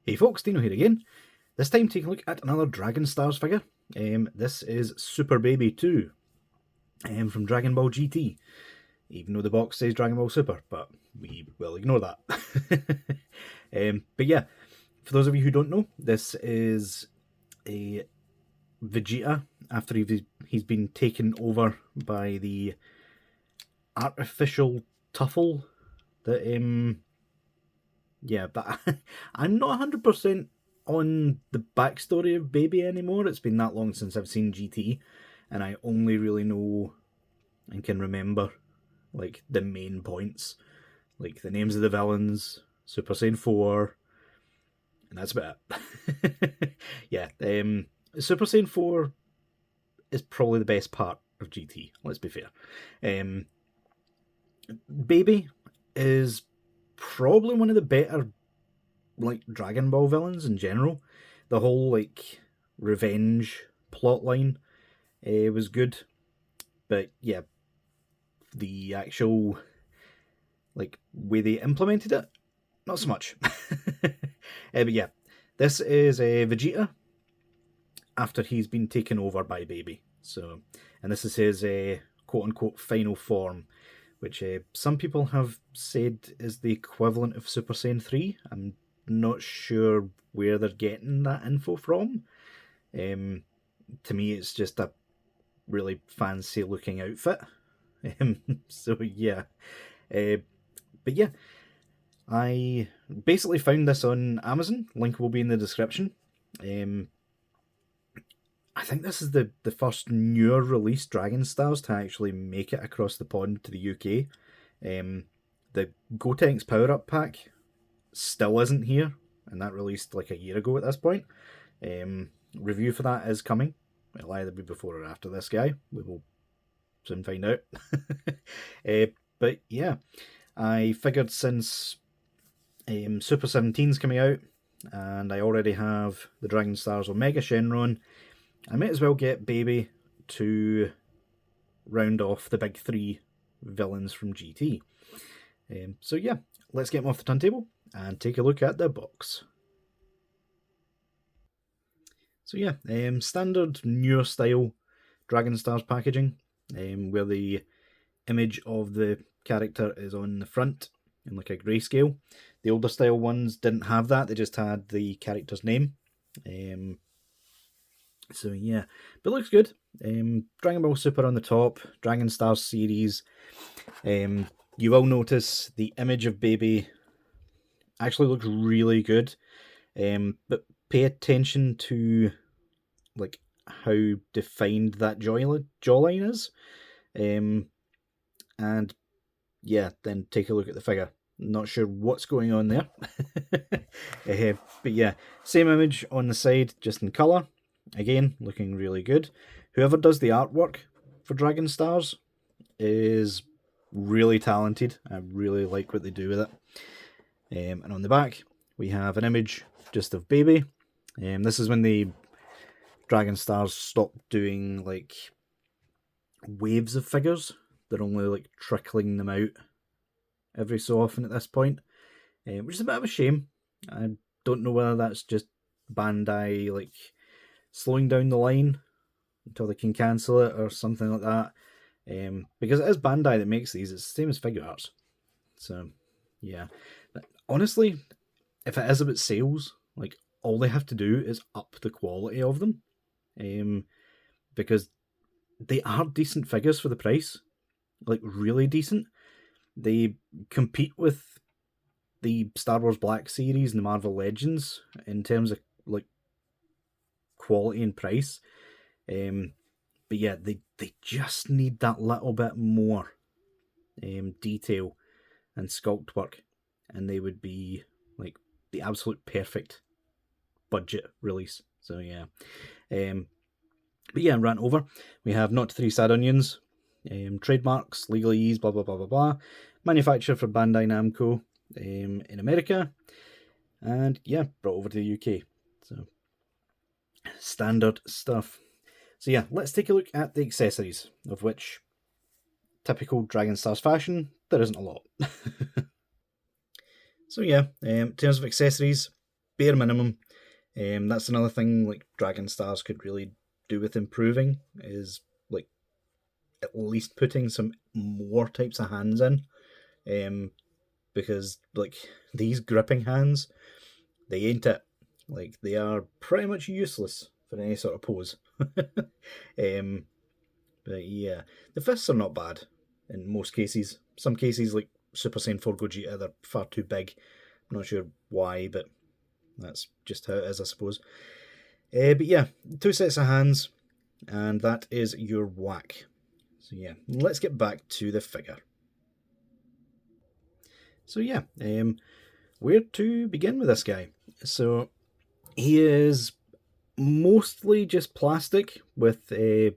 Hey folks, Deano here again. This time taking a look at another Dragon Stars figure. This is Super Baby 2 from Dragonball GT. Even though the box says Dragon Ball Super, but we will ignore that. But yeah, for those of you who don't know, this is a Vegeta after he's been taken over by the artificial Tuffle that yeah, but I'm not 100% on the backstory of Baby anymore. It's been that long since I've seen GT, and I only really know and can remember like the main points, like the names of the villains, Super Saiyan 4, and that's about it. Yeah, Super Saiyan 4 is probably the best part of GT, let's be fair. Baby is probably one of the better like Dragon Ball villains in general. The whole like revenge plotline was good, but yeah, the actual like way they implemented it, not so much. But yeah, this is Vegeta after he's been taken over by Baby. So, and this is his quote unquote final form, which some people have said is the equivalent of Super Saiyan 3. I'm not sure where they're getting that info from. To me, it's just a really fancy looking outfit. So yeah. But yeah, I basically found this on Amazon. Link will be in the description. I think this is the first newer release Dragon Stars to actually make it across the pond to the UK. The Gotenks Power Up pack still isn't here, and that released like a year ago at this point. Review for that is coming. It'll either be before or after this guy. We will soon find out. But yeah, I figured since Super 17's coming out, and I already have the Dragon Stars Omega Shenron, I might as well get Baby to round off the big three villains from GT. So yeah, let's get them off the turntable and take a look at the box. So yeah, standard newer style Dragon Stars packaging, where the image of the character is on the front in like a grayscale. The older style ones didn't have that, they just had the character's name. So yeah, but it looks good. Dragon Ball Super on the top, Dragon Stars series. You will notice the image of Baby actually looks really good. But pay attention to like how defined that jawline is. And yeah, then take a look at the figure. Not sure what's going on there. But yeah, same image on the side, just in colour. Again, looking really good. Whoever does the artwork for Dragon Stars is really talented. I really like what they do with it. And on the back, we have an image just of Baby. This is when the Dragon Stars stopped doing like waves of figures. They're only like trickling them out every so often at this point, which is a bit of a shame. I don't know whether that's just Bandai like slowing down the line until they can cancel it or something like that. Because it is Bandai that makes these, it's the same as Figure Arts. So yeah, but honestly, if it is about sales, like all they have to do is up the quality of them, because they are decent figures for the price, like really decent. They compete with the Star Wars Black Series and the Marvel Legends in terms of like quality and price. But yeah, they just need that little bit more detail and sculpt work, and they would be like the absolute perfect budget release. So yeah. But yeah, rant over. We have Not 3 Sad Onions, trademarks, legalese, blah blah blah blah blah. Manufactured for Bandai Namco in America, and yeah, brought over to the UK. So standard stuff. So yeah, let's take a look at the accessories, of which, typical Dragon Stars fashion, there isn't a lot. So yeah, in terms of accessories, bare minimum. That's another thing like Dragon Stars could really do with improving, is like at least putting some more types of hands in. Because like these gripping hands, they ain't it. Like they are pretty much useless for any sort of pose. um, but yeah, the fists are not bad in most cases. Some cases, like Super Saiyan 4 Gogeta, they're far too big. I'm not sure why, but that's just how it is, I suppose. But yeah, 2 sets of hands, and that is your whack. So yeah, let's get back to the figure. So yeah, where to begin with this guy? So he is mostly just plastic with a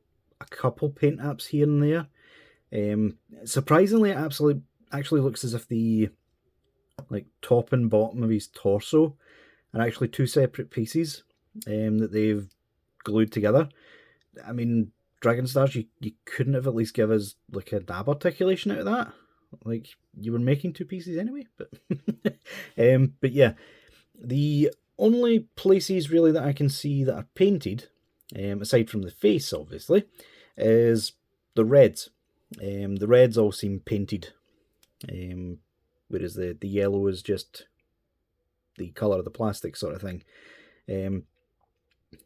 couple paint apps here and there. Surprisingly, it actually looks as if the like top and bottom of his torso are actually 2 separate pieces that they've glued together. I mean, Dragon Stars, you couldn't have at least give us like a dab articulation out of that. Like you were making 2 pieces anyway, but but yeah, the only places really that I can see that are painted, aside from the face obviously, is the reds. The reds all seem painted, whereas the yellow is just the colour of the plastic sort of thing.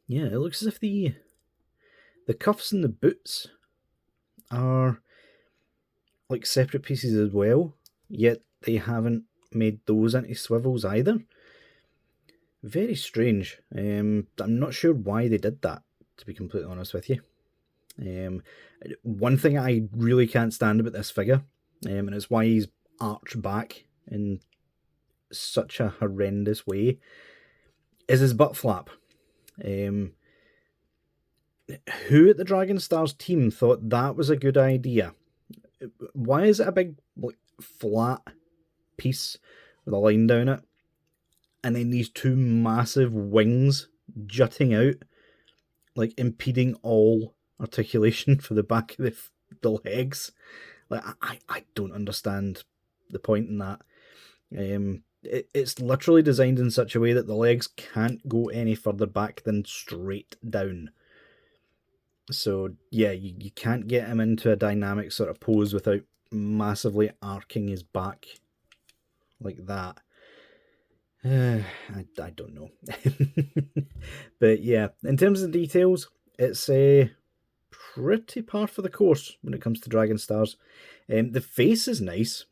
Yeah, it looks as if the cuffs and the boots are like separate pieces as well, yet they haven't made those into swivels either. Very strange. I'm not sure why they did that, to be completely honest with you. One thing I really can't stand about this figure, and it's why he's arched back in such a horrendous way, is his butt flap. Who at the Dragon Stars team thought that was a good idea? Why is it a big like flat piece with a line down it, and then these 2 massive wings jutting out, like impeding all articulation for the back of the legs? Like I don't understand the point in that. It's literally designed in such a way that the legs can't go any further back than straight down. So yeah, you can't get him into a dynamic sort of pose without massively arcing his back like that. I don't know. But yeah, in terms of the details, it's a pretty par for the course when it comes to Dragon Stars. The face is nice.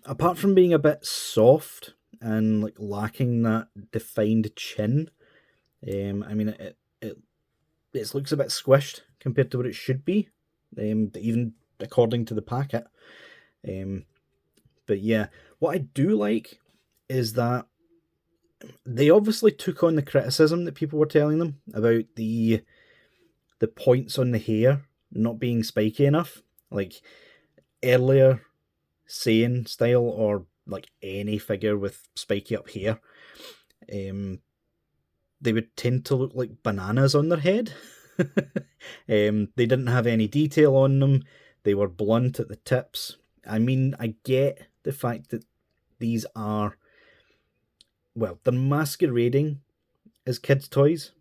Apart from being a bit soft and like lacking that defined chin, I mean it looks a bit squished compared to what it should be, even according to the packet. But yeah, what I do like is that they obviously took on the criticism that people were telling them about the points on the hair not being spiky enough. Like earlier Saiyan style, or like any figure with spiky up hair, they would tend to look like bananas on their head. They didn't have any detail on them. They were blunt at the tips. I mean, I get the fact that these are, well, they're masquerading as kids' toys,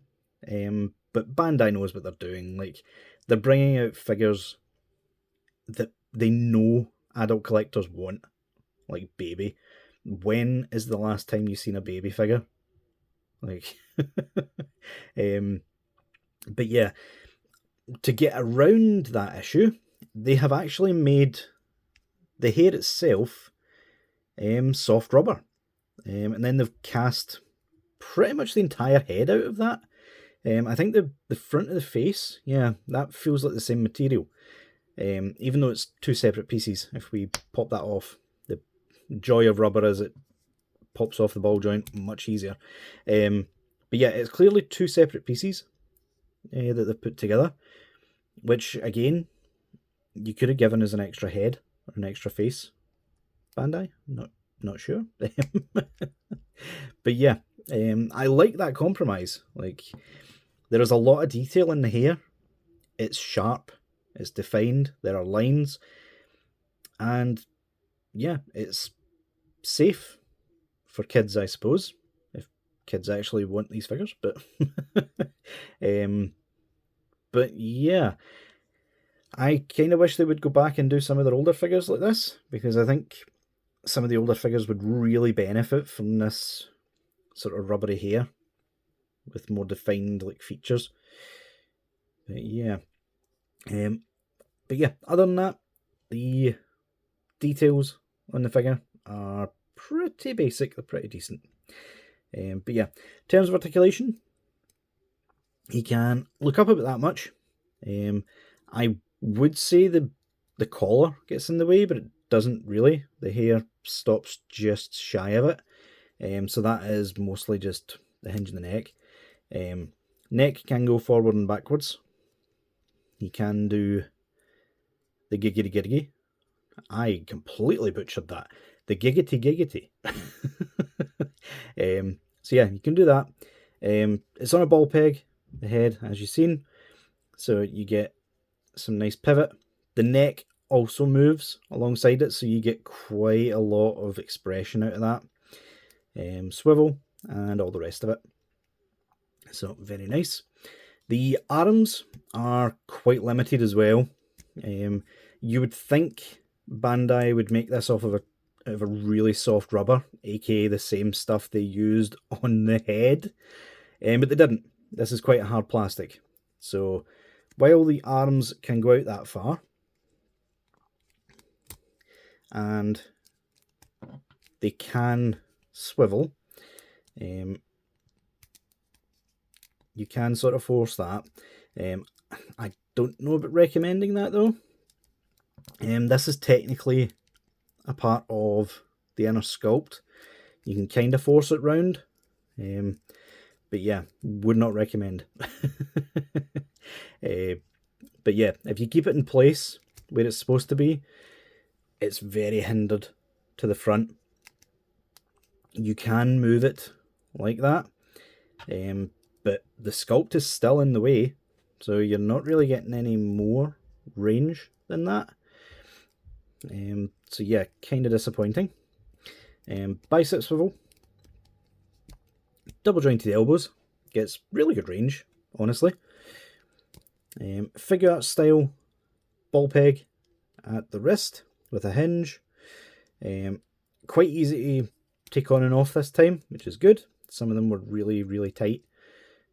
but Bandai knows what they're doing. Like, they're bringing out figures that they know adult collectors want, like Baby. When is the last time you've seen a Baby figure? Like, but yeah, to get around that issue, they have actually made the hair itself soft rubber, and then they've cast pretty much the entire head out of that. I think the front of the face, yeah, that feels like the same material, even though it's 2 separate pieces. If we pop that off, the joy of rubber is it pops off the ball joint much easier. But yeah, it's clearly 2 separate pieces that they've put together, which again, you could have given as an extra head or an extra face. Bandai, not sure. But yeah, I like that compromise. Like, there is a lot of detail in the hair. It's sharp, it's defined, there are lines, and yeah, it's safe for kids, I suppose, if kids actually want these figures. But yeah, I kind of wish they would go back and do some of their older figures like this, because I think some of the older figures would really benefit from this sort of rubbery hair with more defined like features. But yeah, other than that, the details on the figure are pretty basic. They're pretty decent. But yeah, in terms of articulation, he can look up about that much. I would say the collar gets in the way, but it doesn't really. The hair stops just shy of it. So that is mostly just the hinge in the neck. Neck can go forward and backwards. He can do the giggity giggity. I completely butchered that. The giggity giggity. So yeah, you can do that. It's on a ball peg, the head, as you've seen. So you get some nice pivot. The neck also moves alongside it, so you get quite a lot of expression out of that. Swivel and all the rest of it. So very nice. The arms are quite limited as well. You would think Bandai would make this off of a really soft rubber, aka the same stuff they used on the head, but they didn't. This is quite a hard plastic. So while the arms can go out that far, and they can swivel, you can sort of force that. I don't know about recommending that though. This is technically a part of the inner sculpt. You can kind of force it round, but yeah, would not recommend. But yeah, if you keep it in place where it's supposed to be, it's very hindered to the front. You can move it like that, but the sculpt is still in the way, so you're not really getting any more range than that. So yeah, kind of disappointing. Bicep swivel, double jointed elbows, gets really good range, honestly. Figure art style ball peg at the wrist with a hinge. Quite easy to take on and off this time, which is good. Some of them were really, really tight,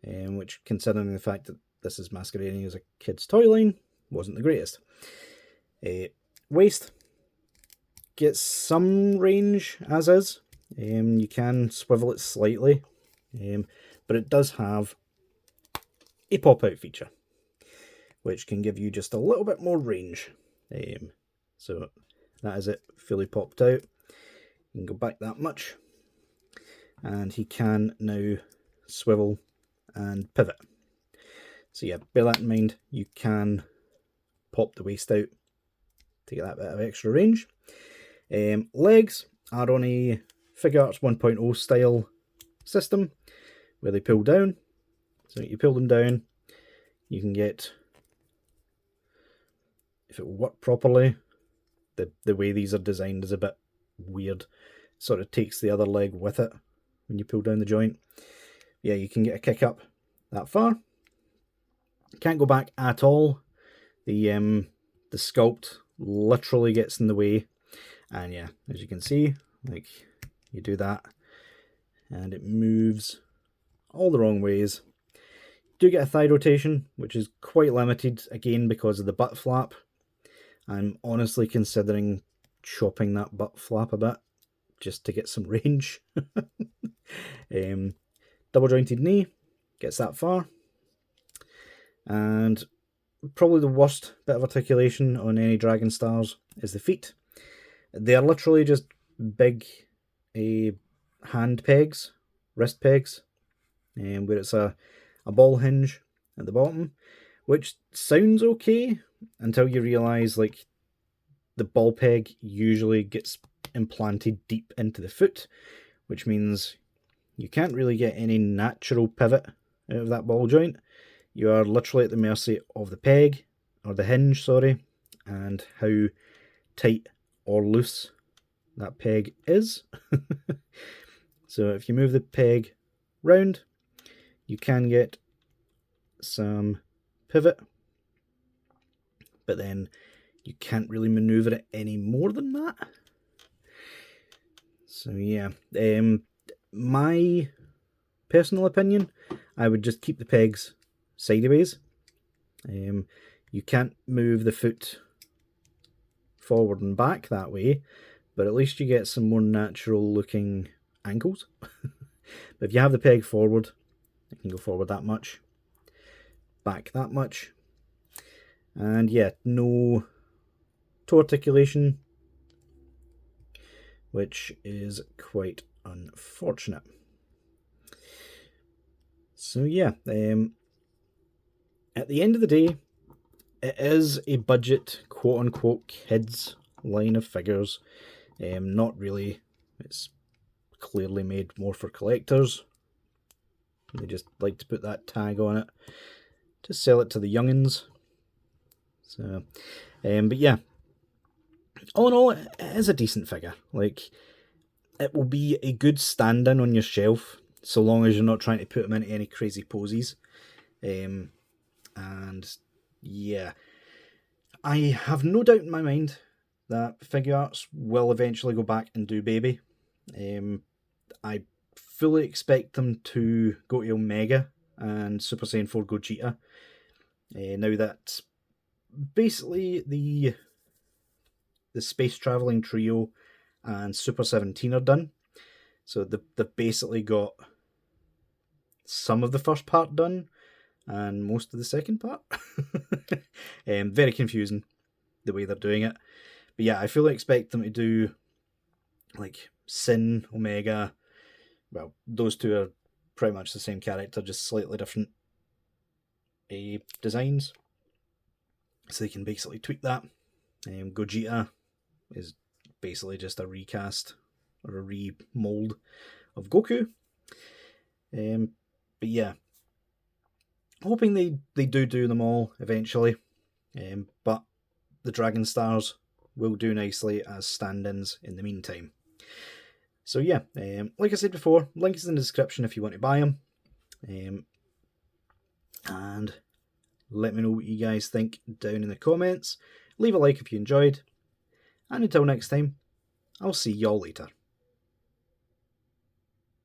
which, considering the fact that this is masquerading as a kid's toy line, wasn't the greatest. Waist gets some range as is. You can swivel it slightly, but it does have a pop-out feature, which can give you just a little bit more range. So that is it, fully popped out. You can go back that much, and he can now swivel and pivot. So yeah, bear that in mind. You can pop the waist out to get that bit of extra range. Legs are on a Figure Arts 1.0 style system where they pull down. So you pull them down, you can get, if it will work properly, the way these are designed is a bit weird. Sort of takes the other leg with it when you pull down the joint. Yeah, you can get a kick up that far. Can't go back at all. The sculpt literally gets in the way. And yeah, as you can see, like, you do that and it moves all the wrong ways. You do get a thigh rotation, which is quite limited, again, because of the butt flap. I'm honestly considering chopping that butt flap a bit, just to get some range. Double jointed knee, gets that far. And probably the worst bit of articulation on any Dragon Stars is the feet. They are literally just big hand pegs, wrist pegs, where it's a ball hinge at the bottom, which sounds okay until you realise, like, the ball peg usually gets implanted deep into the foot, which means you can't really get any natural pivot out of that ball joint. You are literally at the mercy of the peg, or the hinge, sorry, and how tight or loose that peg is. So if you move the peg round, you can get some pivot, but then you can't really maneuver it any more than that. So yeah, my personal opinion, I would just keep the pegs sideways. You can't move the foot forward and back that way, but at least you get some more natural looking ankles. But if you have the peg forward, you can go forward that much, back that much, and yeah, no toe articulation, which is quite unfortunate. So yeah, at the end of the day, it is a budget, quote-unquote, kids line of figures. Not really. It's clearly made more for collectors. They just like to put that tag on it to sell it to the youngins. So, but yeah, all in all, it is a decent figure. Like, it will be a good stand-in on your shelf, so long as you're not trying to put them into any crazy poses. And yeah, I have no doubt in my mind that Figure Arts will eventually go back and do Baby. I fully expect them to go to Omega and Super Saiyan 4 Gogeta. Now that basically the space traveling trio and Super 17 are done, so they've basically got some of the first part done and most of the second part. Very confusing the way they're doing it, but yeah, I fully expect them to do like Sin, Omega. Well, those two are pretty much the same character, just slightly different designs, so they can basically tweak that. Gogeta is basically just a recast or a remold of Goku. But yeah, hoping they do them all eventually. But the Dragon Stars will do nicely as stand-ins in the meantime. So yeah, like I said before, link is in the description if you want to buy them. And let me know what you guys think down in the comments. Leave a like if you enjoyed. And until next time, I'll see y'all later.